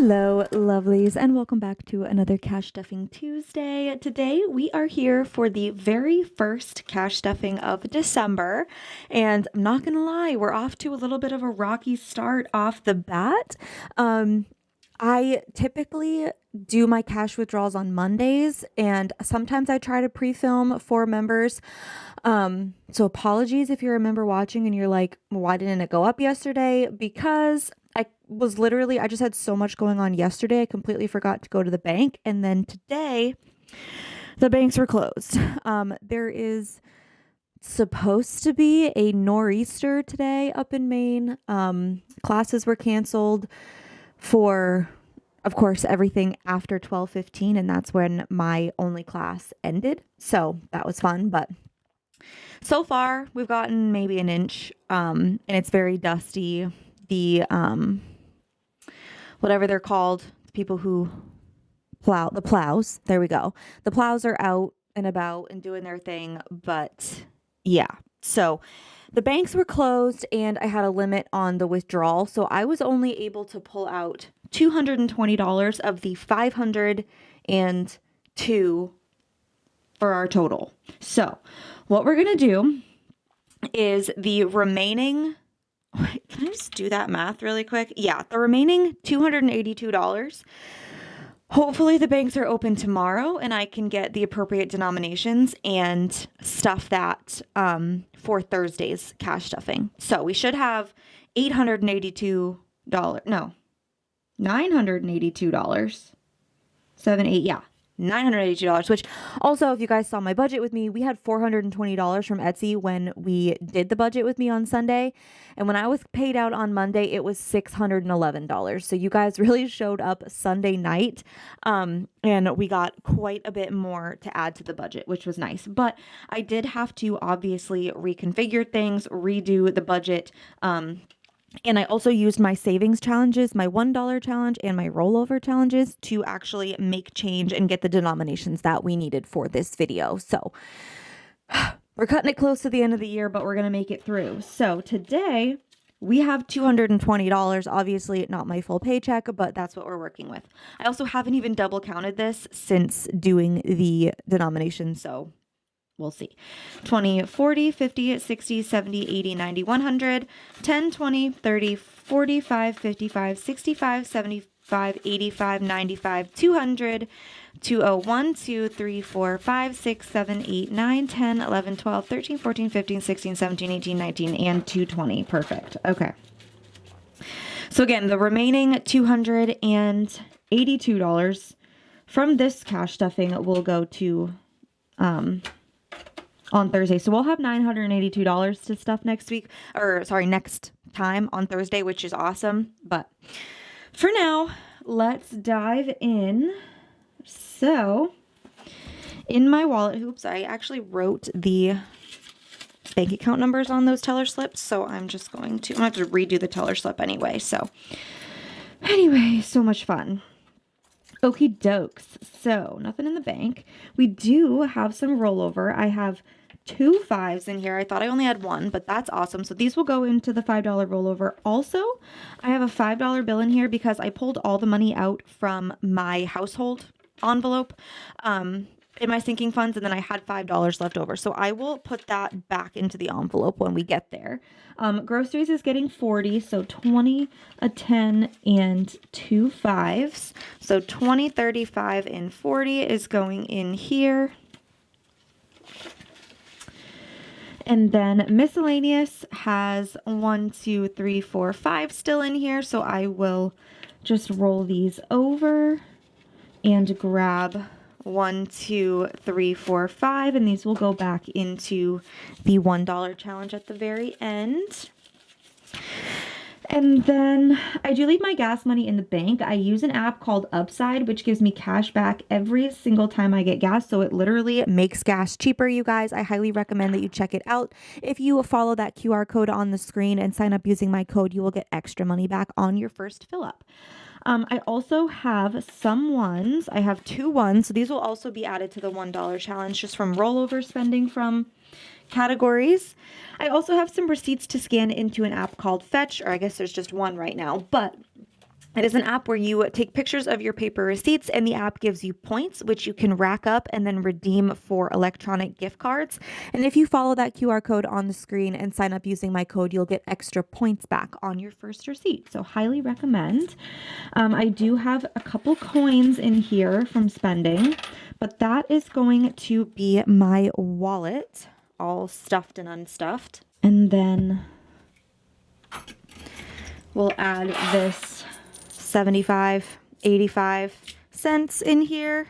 Hello, lovelies, and welcome back to another Cash Stuffing Tuesday. Today, we are here for the very first cash stuffing of December, and I'm not gonna lie, we're off to a little bit of a rocky start off the bat. I typically do my cash withdrawals on Mondays, and sometimes I try to pre-film for members. So apologies if you're a member watching and you're like, why didn't it go up yesterday? Because I just had so much going on yesterday. I completely forgot to go to the bank. And then today, the banks were closed. There is supposed to be a nor'easter today up in Maine. Classes were canceled for, of course, everything after 12:15. And that's when my only class ended. So that was fun. But so far, we've gotten maybe an inch. And it's very dusty. The whatever they're called, the people who the plows, there we go. The plows are out and about and doing their thing, but yeah. So the banks were closed and I had a limit on the withdrawal. So I was only able to pull out $220 of the 502 for our total. So what we're going to do is the remaining, can I just do that math really quick? Yeah, the remaining $282. Hopefully the banks are open tomorrow and I can get the appropriate denominations and stuff that for Thursday's cash stuffing. So we should have $982. 7, 8, yeah. $982, which also, if you guys saw my budget with me, we had $420 from Etsy when we did the budget with me on Sunday. And when I was paid out on Monday, it was $611. So you guys really showed up Sunday night. And we got quite a bit more to add to the budget, which was nice. But I did have to obviously reconfigure things, redo the budget, and I also used my savings challenges, my $1 challenge and my rollover challenges to actually make change and get the denominations that we needed for this video. So we're cutting it close to the end of the year, but we're going to make it through. So today we have $220, obviously not my full paycheck, but that's what we're working with. I also haven't even double counted this since doing the denomination. So we'll see. 20, 40, 50, 60, 70, 80, 90, 100, 10, 20, 30, 45, 55, 65, 75, 85, 95, 200, 201, 2, 3, 4, 5, 6, 7, 8, 9, 10, 11, 12, 13, 14, 15, 16, 17, 18, 19, and 220. Perfect. Okay. So again, the remaining $282 from this cash stuffing will go to, on Thursday. So we'll have $982 to stuff next time on Thursday, which is awesome. But for now, let's dive in. So in my wallet hoops, I actually wrote the bank account numbers on those teller slips. So I'm going to have to redo the teller slip anyway. So anyway, so much fun. Okie dokes. So nothing in the bank. We do have some rollover. I have 2 5s in here. I thought I only had 1, but that's awesome. So these will go into the $5 rollover. Also, I have a $5 bill in here because I pulled all the money out from my household envelope in my sinking funds, and then I had $5 left over. So I will put that back into the envelope when we get there. Groceries is getting 40, so 20, a 10, and 2 5s. So 20, 35, and 40 is going in here. And then miscellaneous has 1, 2, 3, 4, 5 still in here. So I will just roll these over and grab 1, 2, 3, 4, 5. And these will go back into the $1 challenge at the very end. And then I do leave my gas money in the bank. I use an app called Upside, which gives me cash back every single time I get gas. So it literally makes gas cheaper, you guys. I highly recommend that you check it out. If you follow that QR code on the screen and sign up using my code, you will get extra money back on your first fill up. I also have some ones. I have 2 ones. So these will also be added to the $1 challenge just from rollover spending from categories. I also have some receipts to scan into an app called Fetch, or I guess there's just one right now, but It is an app where you take pictures of your paper receipts and the app gives you points, which you can rack up and then redeem for electronic gift cards. And if you follow that QR code on the screen and sign up using my code, you'll get extra points back on your first receipt. So highly recommend. I do have a couple coins in here from spending, but that is going to be my wallet, all stuffed and unstuffed. And then we'll add this 75, 85 cents in here.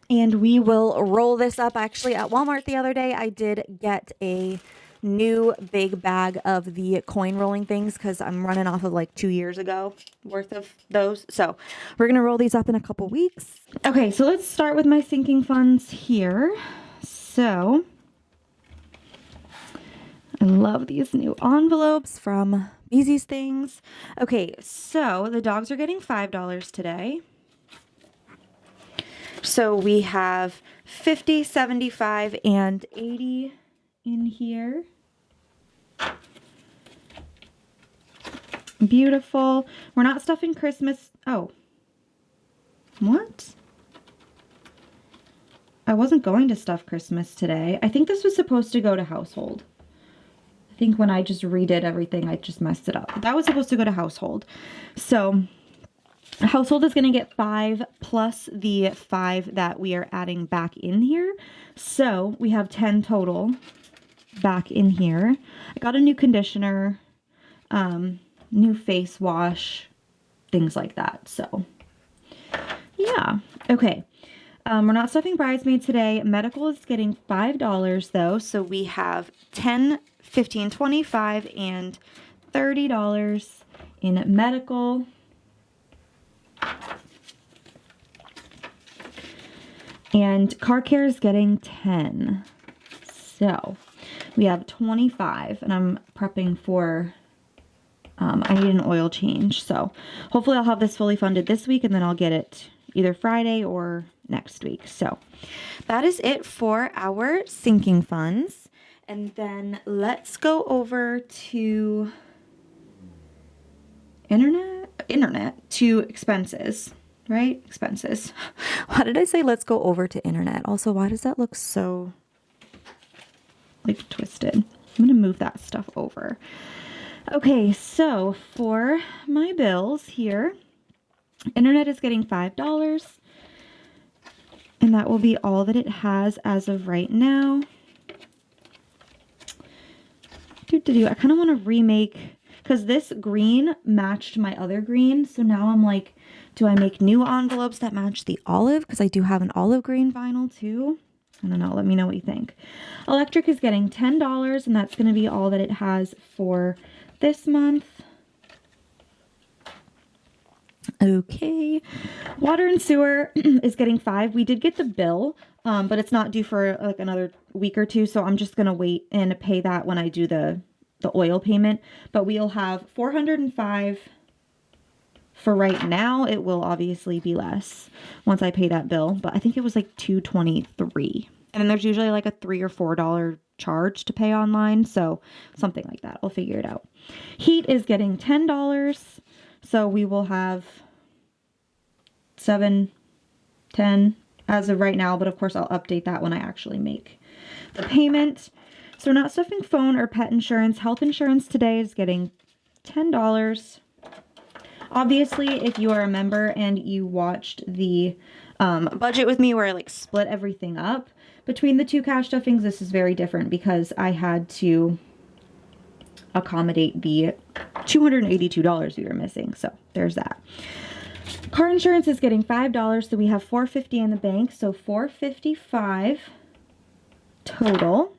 And we will roll this up. Actually, at Walmart the other day, I did get a new big bag of the coin rolling things because I'm running off of like 2 years ago worth of those. So we're going to roll these up in a couple weeks. Okay, so let's start with my sinking funds here. So I love these new envelopes from Easy's Things. Okay, so the dogs are getting $5 today. So we have 50, 75, and 80 in here. Beautiful. We're not stuffing Christmas. Oh. What? I wasn't going to stuff Christmas today. I think this was supposed to go to household. I think when I just redid everything, I just messed it up. That was supposed to go to household. So household is going to get 5 plus the 5 that we are adding back in here. So we have 10 total back in here. I got a new conditioner, new face wash, things like that. So yeah. Okay. We're not stuffing bridesmaid today. Medical is getting $5 though. So we have 10, 15, 25, and $30 in medical. And car care is getting 10. So we have 25, and I'm prepping for, I need an oil change. So hopefully I'll have this fully funded this week, and then I'll get it either Friday or next week. So that is it for our sinking funds. And then let's go over to internet to expenses, right? Expenses. Why did I say let's go over to internet? Also, why does that look so like twisted? I'm going to move that stuff over. Okay, so for my bills here, internet is getting $5. And that will be all that it has as of right now. I kind of want to remake, because this green matched my other green. So now I'm like, do I make new envelopes that match the olive? Because I do have an olive green vinyl too. I don't know. Let me know what you think. Electric is getting $10, and that's going to be all that it has for this month. Okay. Water and sewer is getting $5. We did get the bill, but it's not due for like another week or two. So I'm just going to wait and pay that when I do the oil payment. But we'll have $405 for right now. It will obviously be less once I pay that bill, but I think it was like $223. And then there's usually like a $3 or $4 charge to pay online. So something like that. I'll figure it out. Heat is getting $10. So we will have 7, 10 as of right now, but of course I'll update that when I actually make the payment. So we're not stuffing phone or pet insurance. Health insurance today is getting $10. Obviously, if you are a member and you watched the budget with me where I like split everything up between the two cash stuffings, this is very different because I had to accommodate the $282 we were missing. So there's that. Car insurance is getting $5, so we have $450 in the bank, so $455 total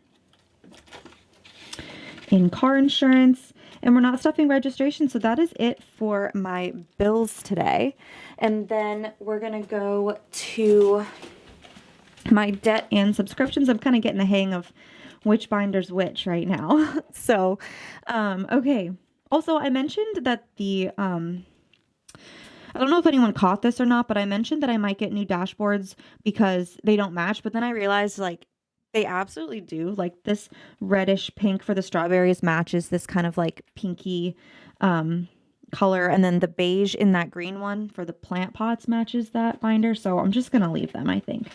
in car insurance. And we're not stuffing registration, so that is it for my bills today. And then we're gonna go to my debt and subscriptions. I'm kind of getting the hang of which binder's which right now. So okay, also I mentioned that the I don't know if anyone caught this or not, but I mentioned that I might get new dashboards because they don't match, but then I realized like they absolutely do. Like this reddish pink for the strawberries matches this kind of like pinky color, and then the beige in that green one for the plant pots matches that binder. So I'm just going to leave them, I think.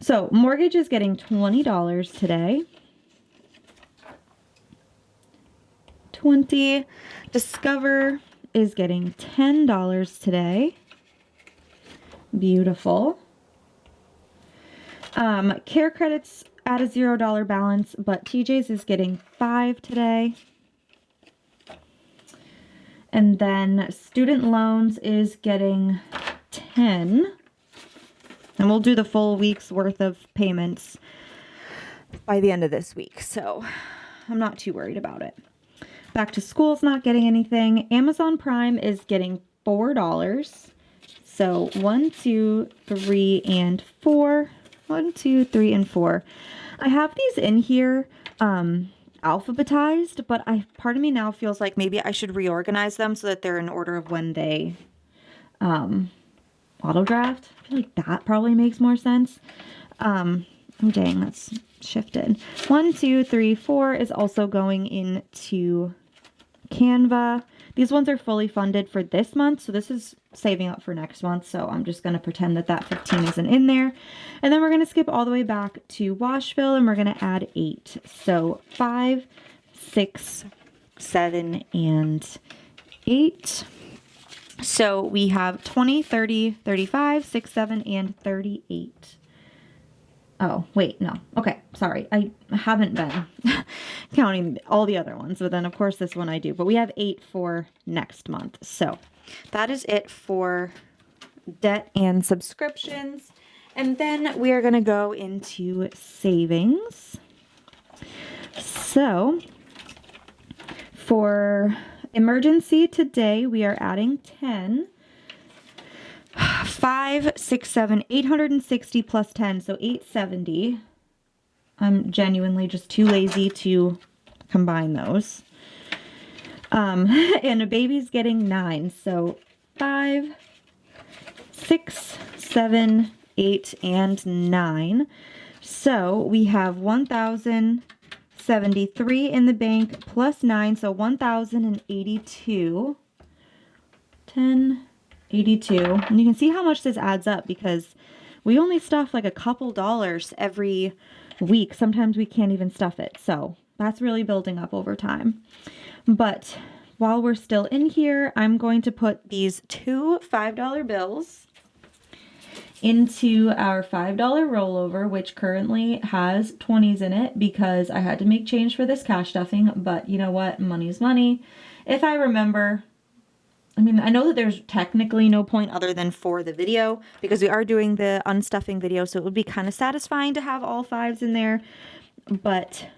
So Mortgage is getting $20 today. 20. Discover is getting $10 today. Beautiful. Care Credits at a $0 balance, but TJ's is getting 5 today. And then Student Loans is getting 10. And we'll do the full week's worth of payments by the end of this week. So I'm not too worried about it. Back to School's not getting anything. Amazon Prime is getting $4. So 1, 2, 3, and 4. 1, 2, 3, and 4. I have these in here alphabetized, but part of me now feels like maybe I should reorganize them so that they're in order of when they auto draft. I feel like that probably makes more sense. Oh, dang, that's shifted. 1, 2, 3, 4 is also going into Canva. These ones are fully funded for this month, so this is saving up for next month. So I'm just going to pretend that that 15 isn't in there. And then we're going to skip all the way back to Washville, and we're going to add 8. So 5, 6, 7, and 8. So we have 20, 30, 35, 6, 7, and 38. Oh, wait, no. Okay, sorry. I haven't been counting all the other ones, but then of course this one I do. But we have 8 for next month. So that is it for debt and subscriptions. And then we are going to go into savings. So for emergency today, we are adding 10. 5, 6, 7, 860 plus 10, so 870. I'm genuinely just too lazy to combine those. And a baby's getting 9, so 5, 6, 7, 8, and 9. So we have 1,073 in the bank plus 9, so 1,082. 10, 82. And you can see how much this adds up because we only stuff like a couple dollars every week. Sometimes we can't even stuff it. So that's really building up over time. But while we're still in here, I'm going to put these 2 $5 bills into our $5 rollover, which currently has 20s in it because I had to make change for this cash stuffing. But you know what? Money's money. If I remember, I mean, I know that there's technically no point other than for the video because we are doing the unstuffing video, so it would be kind of satisfying to have all 5s in there, but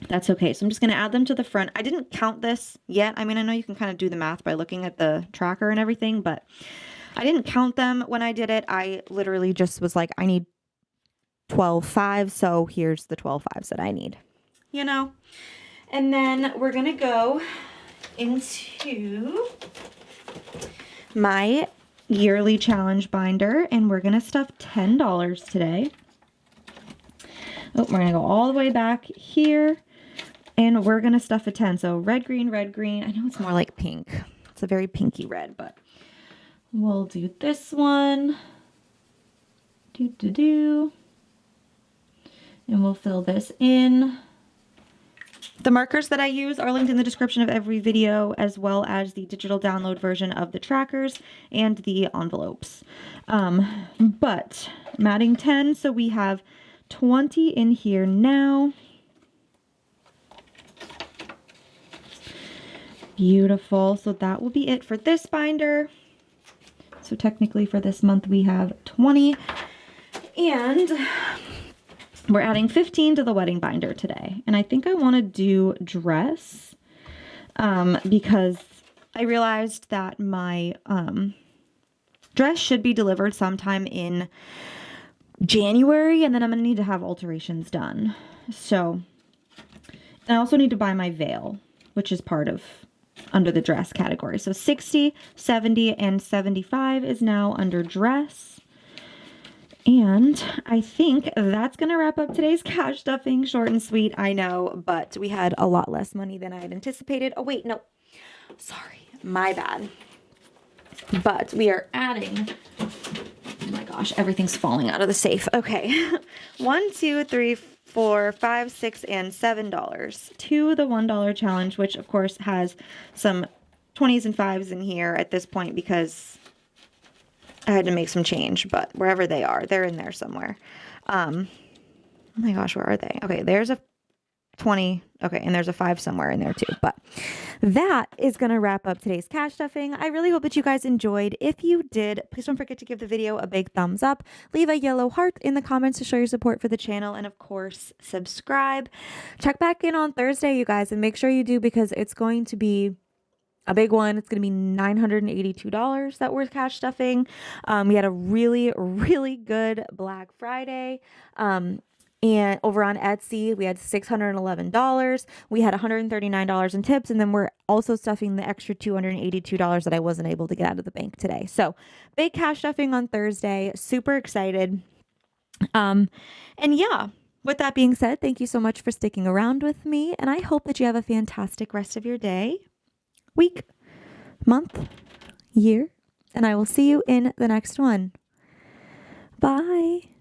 that's okay. So I'm just going to add them to the front. I didn't count this yet. I mean, I know you can kind of do the math by looking at the tracker and everything, but I didn't count them when I did it. I literally just was like, I need 12 5s, so here's the 12 5s that I need, you know? And then we're going to go into my yearly challenge binder, and we're gonna stuff $10 today. Oh, we're gonna go all the way back here, and we're gonna stuff a 10. So red, green, red, green. I know it's more like pink. It's a very pinky red, but we'll do this one. And we'll fill this in. The markers that I use are linked in the description of every video, as well as the digital download version of the trackers and the envelopes. But I'm adding 10, so we have 20 in here now. Beautiful. So that will be it for this binder. So technically for this month we have 20. And we're adding 15 to the wedding binder today. And I think I want to do dress because I realized that my dress should be delivered sometime in January, and then I'm going to need to have alterations done. So I also need to buy my veil, which is part of under the dress category. So 60, 70, and 75 is now under dress. And I think that's going to wrap up today's cash stuffing. Short and sweet, I know, but we had a lot less money than I had anticipated. Oh, wait, no. Sorry. My bad. But we are adding, oh my gosh, everything's falling out of the safe. Okay. $1, 2, 3, 4, 5, 6, and $7 to the $1 challenge, which of course has some 20s and 5s in here at this point because I had to make some change, but wherever they are, they're in there somewhere. Oh my gosh, where are they? Okay, there's a 20. Okay, and there's a 5 somewhere in there too. But that is going to wrap up today's cash stuffing. I really hope that you guys enjoyed. If you did, please don't forget to give the video a big thumbs up. Leave a yellow heart in the comments to show your support for the channel. And of course, subscribe. Check back in on Thursday, you guys, and make sure you do because it's going to be a big one. It's going to be $982 that we're cash stuffing. We had a really, really good Black Friday. And over on Etsy, we had $611. We had $139 in tips. And then we're also stuffing the extra $282 that I wasn't able to get out of the bank today. So big cash stuffing on Thursday. Super excited. And yeah, with that being said, thank you so much for sticking around with me. And I hope that you have a fantastic rest of your day, week, month, year, and I will see you in the next one. Bye.